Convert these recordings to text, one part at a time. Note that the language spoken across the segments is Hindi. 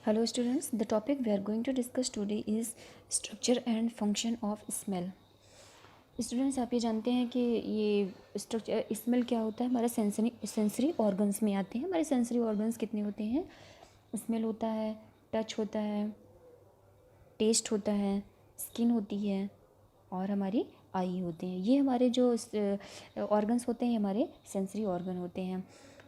Hello students, the topic we are going to discuss today is structure and function of smell. Students आप ये जानते हैं कि ये स्ट्रक्चर स्मेल क्या होता है। हमारे सेंसरी ऑर्गन्स में आते हैं। हमारे सेंसरी ऑर्गन्स कितने होते हैं? स्मेल होता है, टच होता है, टेस्ट होता है, स्किन होती है और हमारी आई होते हैं। ये हमारे जो ऑर्गन्स होते हैं हमारे सेंसरी ऑर्गन होते हैं।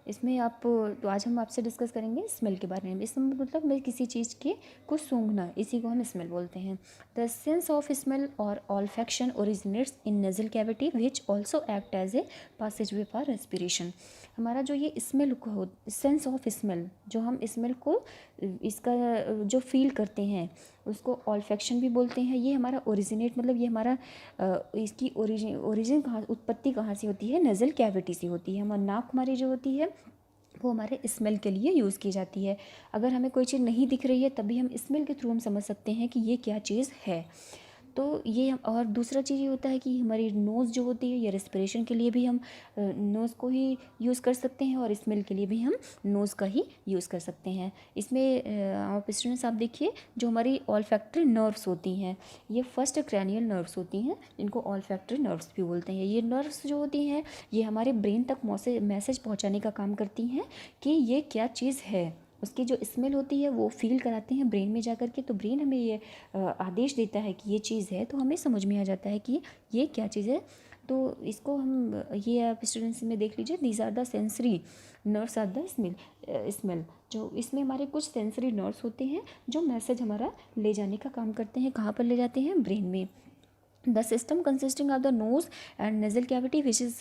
इसमें तो आज हम आपसे डिस्कस करेंगे स्मेल के बारे में। इसमें मतलब मैं किसी चीज़ के को सूंघना, इसी को हम स्मेल बोलते हैं। द सेंस ऑफ स्मेल और olfaction originates in nasal cavity which also act as a passageway for respiration. हमारा जो ये स्मेल को, सेंस ऑफ स्मेल, जो हम स्मेल को इसका जो फील करते हैं उसको ऑल्फैक्शन भी बोलते हैं। ये हमारा ओरिजिनेट मतलब ये हमारा इसकी ओरिजिन कहाँ, उत्पत्ति कहाँ से होती है? नेज़ल कैविटी से होती है। हमारी नाक हमारी जो होती है वो हमारे स्मेल के लिए यूज़ की जाती है। अगर हमें कोई चीज़ नहीं दिख रही है तभी हम स्मेल के थ्रू हम समझ सकते हैं कि ये क्या चीज़ है। तो ये और दूसरा चीज़ ये होता है कि हमारी नोज़ जो होती है ये रेस्पिरेशन के लिए भी हम नोज़ को ही यूज़ कर सकते हैं और स्मेल के लिए भी हम नोज़ का ही यूज़ कर सकते हैं। इसमें आप स्टूडेंट्स आप देखिए, जो हमारी ऑल्फैक्टरी नर्व्स होती हैं ये फर्स्ट क्रैनियल नर्व्स होती हैं, इनको ऑल्फैक्टरी नर्व्स भी बोलते हैं। ये नर्व्स जो होती हैं ये हमारे ब्रेन तक मैसेज पहुँचाने का काम करती हैं कि ये क्या चीज़ है। उसकी जो स्मेल होती है वो फील कराते हैं ब्रेन में जाकर के, तो ब्रेन हमें ये आदेश देता है कि ये चीज़ है, तो हमें समझ में आ जाता है कि ये क्या चीज़ है। तो इसको हम ये आप स्टूडेंट्स में देख लीजिए, these are the sensory nerves are the smell. जो इसमें हमारे कुछ सेंसरी नर्व्स होते हैं जो मैसेज हमारा ले जाने का काम करते हैं। कहाँ पर ले जाते हैं? ब्रेन में। The system consisting of the nose and nasal cavity, which is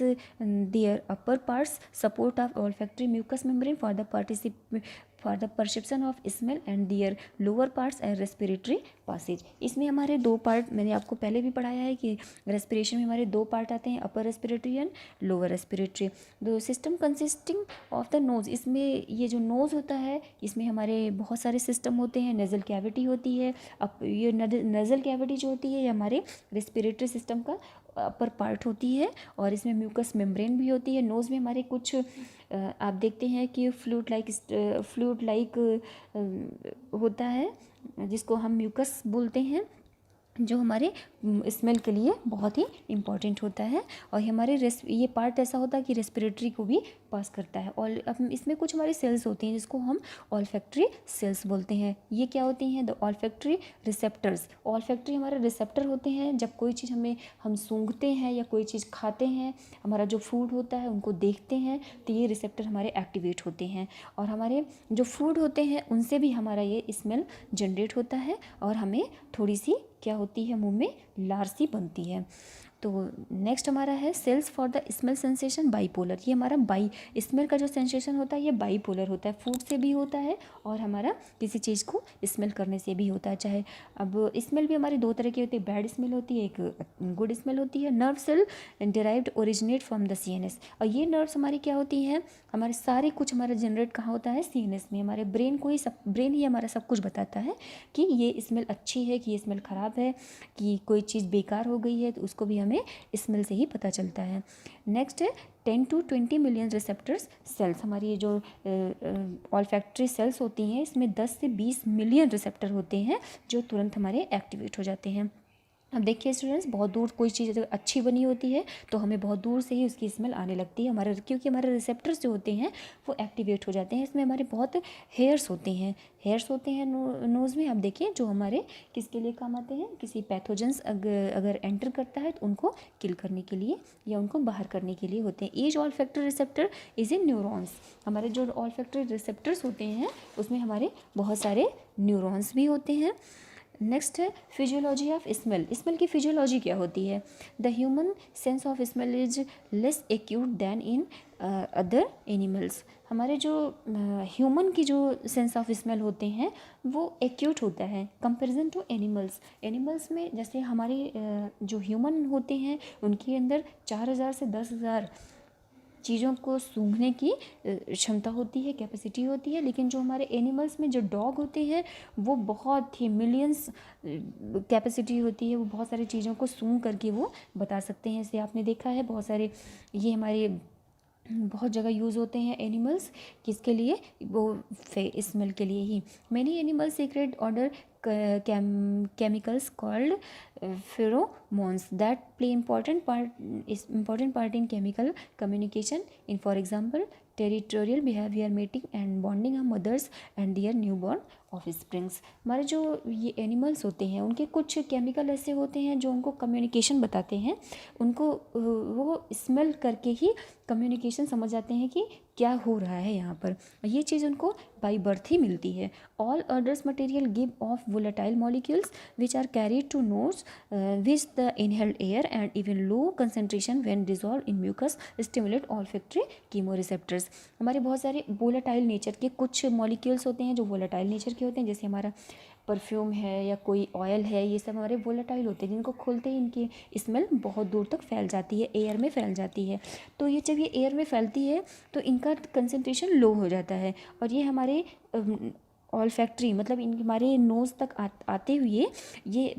their upper parts, support of olfactory mucous membrane for the perception of smell, and their lower parts and respiratory passage. इसमें हमारे दो पार्ट, मैंने आपको पहले भी पढ़ाया है कि रेस्पिरेशन में हमारे दो पार्ट आते हैं, upper respiratory and lower respiratory. The system consisting of the nose, इसमें ये जो नोज़ होता है इसमें हमारे बहुत सारे सिस्टम होते हैं। नेज़ल कैविटी होती है, अब ये नेज़ल कैविटी जो होती है ये हमारे रेस्पिरेटरी सिस्टम का अपर पार्ट होती है और इसमें म्यूकस मेम्ब्रेन भी होती है। नोज़ में हमारे कुछ आप देखते हैं कि फ्लूइड लाइक होता है जिसको हम म्यूकस बोलते हैं, जो हमारे स्मेल के लिए बहुत ही इम्पॉर्टेंट होता है। और हमारे ये पार्ट ऐसा होता है कि रेस्पिरेटरी को भी पास करता है। और अब इसमें कुछ हमारी सेल्स होती हैं जिसको हम ऑल्फैक्टरी सेल्स बोलते हैं। ये क्या होती हैं? The olfactory receptors. ऑल्फैक्टरी हमारे रिसेप्टर होते हैं। जब कोई चीज़ हम सूंघते हैं या कोई चीज़ खाते हैं, हमारा जो फूड होता है उनको देखते हैं, तो ये रिसेप्टर हमारे एक्टिवेट होते हैं और हमारे जो फूड होते हैं उनसे भी हमारा ये स्मेल जनरेट होता है और हमें थोड़ी सी क्या होती है, मुंह में लार सी बनती है। तो नेक्स्ट हमारा है cells for the smell sensation bipolar. ये हमारा स्मेल का जो सेंसेशन होता है ये बाईपोलर होता है, फूड से भी होता है और हमारा किसी चीज़ को स्मेल करने से भी होता है। चाहे अब स्मेल भी हमारी दो तरह की होती है, बैड स्मेल होती है, एक गुड स्मेल होती है। Nerve cell derived originate from the CNS, और ये नर्व्स हमारी क्या होती हैं, हमारे सारे कुछ हमारा जनरेट कहाँ होता है? सीएनएस में। हमारे ब्रेन ही हमारा सब कुछ बताता है कि ये स्मेल अच्छी है, कि ये स्मेल ख़राब है, कि कोई चीज़ बेकार हो गई है, तो उसको भी हमें स्मेल से ही पता चलता है। नेक्स्ट है 10 to 20 मिलियन रिसेप्टर्स सेल्स। हमारी ये जो ऑल्फैक्टरी सेल्स होती हैं इसमें 10 से 20 मिलियन रिसेप्टर होते हैं जो तुरंत हमारे एक्टिवेट हो जाते हैं। अब देखिए स्टूडेंट्स, बहुत दूर कोई चीज़ अगर अच्छी बनी होती है तो हमें बहुत दूर से ही उसकी स्मेल आने लगती है हमारे, क्योंकि हमारे रिसेप्टर्स जो होते हैं वो एक्टिवेट हो जाते हैं। इसमें हमारे बहुत हेयर्स होते हैं नोज़ में। आप देखिए जो हमारे किसके लिए काम आते हैं, किसी पैथोजेंस अगर एंटर करता है तो उनको किल करने के लिए या उनको बाहर करने के लिए होते हैं। Each olfactory receptor is in neurons. हमारे जो ऑल्फैक्टरी रिसेप्टर्स होते हैं उसमें हमारे बहुत सारे न्यूरॉन्स भी होते हैं। नेक्स्ट है फिजियोलॉजी ऑफ स्मेल। स्मेल की फिजियोलॉजी क्या होती है? The human sense of smell is less acute than in other animals. हमारे जो ह्यूमन की जो सेंस ऑफ स्मेल होते हैं वो एक्यूट होता है कंपैरिजन टू एनिमल्स। एनिमल्स में जैसे हमारे जो ह्यूमन होते हैं उनके अंदर 4000 से 10,000 चीज़ों को सूंघने की क्षमता होती है, कैपेसिटी होती है। लेकिन जो हमारे एनिमल्स में जो डॉग होते हैं वो बहुत ही मिलियंस कैपेसिटी होती है, वो बहुत सारी चीज़ों को सूंघ करके वो बता सकते हैं। इसे आपने देखा है बहुत सारे ये हमारे बहुत जगह यूज़ होते हैं एनिमल्स, किसके लिए, वो स्मेल के लिए ही। Many animals secrete odour chemicals called pheromones that play important part in chemical communication in, for example, territorial behavior, mating and bonding of mothers and their newborn offsprings. हमारे जो ये एनिमल्स होते हैं उनके कुछ केमिकल ऐसे होते हैं जो उनको कम्युनिकेशन बताते हैं, उनको वो स्मेल करके ही कम्युनिकेशन समझ जाते हैं कि क्या हो रहा है यहाँ पर। ये चीज़ उनको बाई बर्थ ही मिलती है। All others material give off volatile molecules which are carried to nose which the inhaled air and even low concentration when dissolve in mucus stimulate olfactory chemoreceptors. हमारे बहुत सारे वोलेटाइल नेचर के कुछ मॉलिक्यूल्स होते हैं जो वोलेटाइल नेचर के होते हैं, जैसे हमारा परफ्यूम है या कोई ऑयल है, ये सब हमारे वोलेटाइल होते हैं जिनको खोलते ही इनकी स्मेल बहुत दूर तक फैल जाती है, एयर में फैल जाती है। तो ये जब ये एयर में फैलती है तो इनका कंसंट्रेशन लो हो जाता है और ये हमारे ऑल्फैक्टरी मतलब इन हमारे नोज़ तक आते हुए ये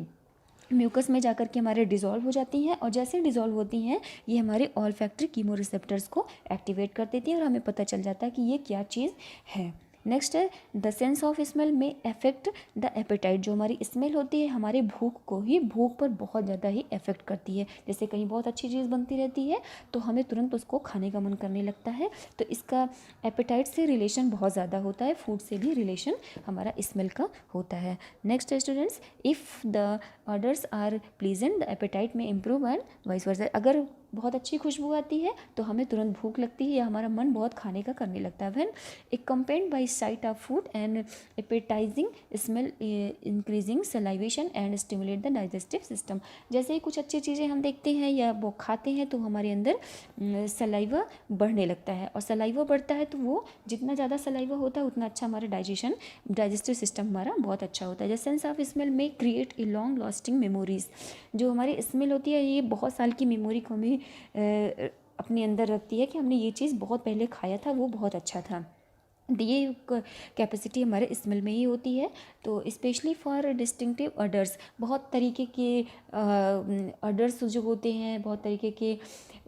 म्यूकस में जाकर के हमारे डिज़ोल्व हो जाती हैं, और जैसे डिज़ोल्व होती हैं ये हमारे ऑल्फैक्टरी कीमोरिसेप्टर्स को एक्टिवेट कर देती हैं और हमें पता चल जाता है कि ये क्या चीज़ है। नेक्स्ट है द सेंस ऑफ स्मेल में अफेक्ट द एपेटाइट। जो हमारी स्मेल होती है हमारे भूख पर बहुत ज़्यादा ही अफेक्ट करती है। जैसे कहीं बहुत अच्छी चीज़ बनती रहती है तो हमें तुरंत उसको खाने का मन करने लगता है, तो इसका एपेटाइट से रिलेशन बहुत ज़्यादा होता है, फूड से भी रिलेशन हमारा स्मेल का होता है। नेक्स्ट है students, if the odours are pleasant the appetite में इम्प्रूव एंड वाइस वर्सा। अगर बहुत अच्छी खुशबू आती है तो हमें तुरंत भूख लगती है या हमारा मन बहुत खाने का करने लगता है। When accompanied by sight of food and appetizing smell increasing salivation and stimulate the digestive system। जैसे ही कुछ अच्छी चीज़ें हम देखते हैं या वो खाते हैं तो हमारे अंदर सलाइवा बढ़ने लगता है, और सलाइवा बढ़ता है तो वो जितना ज़्यादा सलाइवा होता है उतना अच्छा हमारा डाइजेस्टिव सिस्टम हमारा बहुत अच्छा होता है। जैसे सेंस ऑफ स्मेल में create a long lasting memories. जो हमारी स्मेल होती है ये बहुत साल की मेमोरी को हमें अपने अंदर रखती है कि हमने ये चीज़ बहुत पहले खाया था, वो बहुत अच्छा था। ये कैपेसिटी हमारे स्मेल में ही होती है। तो स्पेशली फॉर डिस्टिंक्टिव अडर्स, बहुत तरीके के अडर्स जो होते हैं, बहुत तरीके के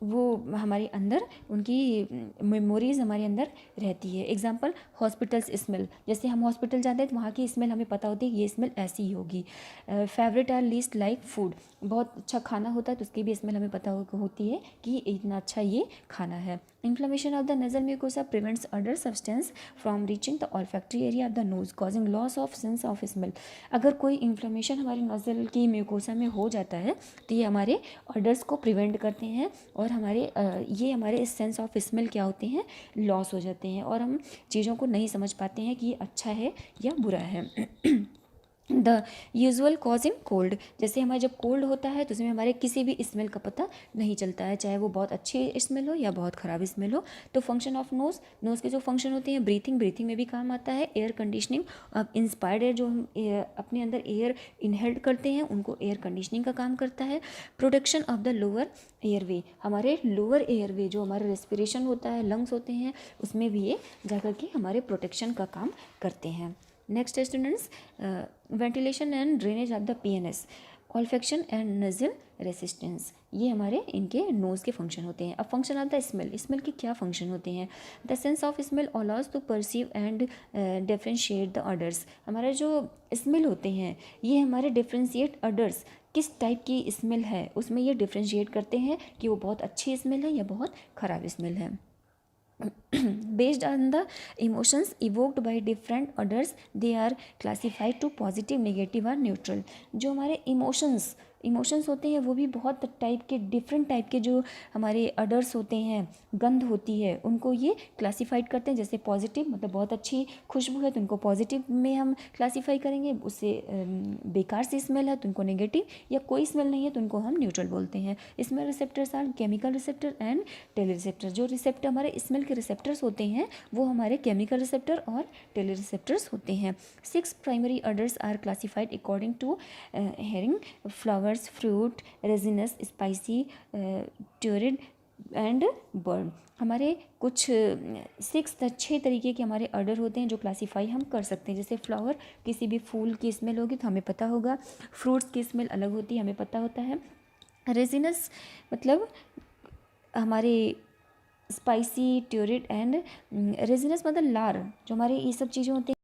वो हमारे अंदर उनकी मेमोरीज़ हमारे अंदर रहती है। एग्जांपल हॉस्पिटल्स स्मेल, जैसे हम हॉस्पिटल जाते हैं तो वहाँ की स्मेल हमें पता होती है ये स्मेल ऐसी ही होगी। Favourite or least like food, बहुत अच्छा खाना होता है तो उसकी भी स्मेल हमें पता होती है कि इतना अच्छा ये खाना है। Inflammation of the nasal mucosa prevents other substance from reaching the olfactory area of the nose causing loss of sense of smell. अगर कोई इन्फ्लेमेशन हमारी नज़ल की म्यूकोसा में हो जाता है तो ये हमारे ऑर्डर्स को प्रिवेंट करते हैं और ये हमारे सेंस ऑफ स्मेल क्या होते हैं, लॉस हो जाते हैं और हम चीज़ों को नहीं समझ पाते हैं कि ये अच्छा है या बुरा है। The usual cause in cold, जैसे हमारा जब कोल्ड होता है तो उसमें हमारे किसी भी स्मेल का पता नहीं चलता है, चाहे वो बहुत अच्छी स्मेल हो या बहुत ख़राब स्मेल हो। तो फंक्शन ऑफ नोज़ के जो फंक्शन होते हैं, ब्रीथिंग में भी काम आता है। एयर कंडीशनिंग, अब इंस्पायर्ड एयर जो हम अपने अंदर एयर इनहेल्ड करते हैं उनको एयर कंडीशनिंग का काम करता है। Protection of the lower airway, हमारे लोअर एयरवे जो हमारा रेस्पिरेशन होता है, लंग्स होते हैं, उसमें भी ये जाकर के हमारे प्रोटेक्शन का काम करते हैं। Next students, ventilation and drainage of the PNS, olfaction and nasal resistance, ये हमारे इनके नोज़ के फंक्शन होते हैं। अब फंक्शन ऑफ द स्मेल के क्या फंक्शन होते हैं। The sense of smell allows to perceive and differentiate the odours, हमारे जो स्मेल होते हैं ये हमारे डिफ्रेंशिएट ऑर्डर्स किस टाइप की स्मेल है उसमें ये डिफ्रेंशिएट करते हैं कि वो बहुत अच्छी स्मेल है या बहुत ख़राब स्मेल है। Based on the emotions evoked by different orders, they are classified to positive, negative और neutral। जो हमारे इमोशंस होते हैं वो भी बहुत टाइप के डिफरेंट टाइप के जो हमारे अडर्स होते हैं, गंध होती है, उनको ये क्लासीफाइड करते हैं। जैसे पॉजिटिव मतलब बहुत अच्छी खुशबू है तो उनको पॉजिटिव में हम क्लासीफाई करेंगे, उससे बेकार सी स्मेल है तो उनको नेगेटिव, या कोई स्मेल नहीं है तो उनको हम न्यूट्रल बोलते हैं। Smell receptors are chemical receptor and tele receptor. जो रिसेप्टर हमारे स्मेल के रिसेप्टर्स होते हैं वो हमारे केमिकल रिसेप्टर और टेली रिसेप्टर्स होते हैं। 6 primary odours are classified according to hearing, flowers, fruit, resinous, spicy, putrid and burnt. हमारे कुछ 6 तरीके के हमारे ऑर्डर होते हैं जो क्लासीफाई हम कर सकते हैं। जैसे फ्लावर, किसी भी फूल की स्मेल होगी तो हमें पता होगा। फ्रूट्स की स्मेल अलग होती है, हमें पता होता है। रेजिनस मतलब हमारे स्पाइसी, ट्यूरिड एंड रेजिनस मतलब लार, जो हमारे ये सब चीज़ें होती हैं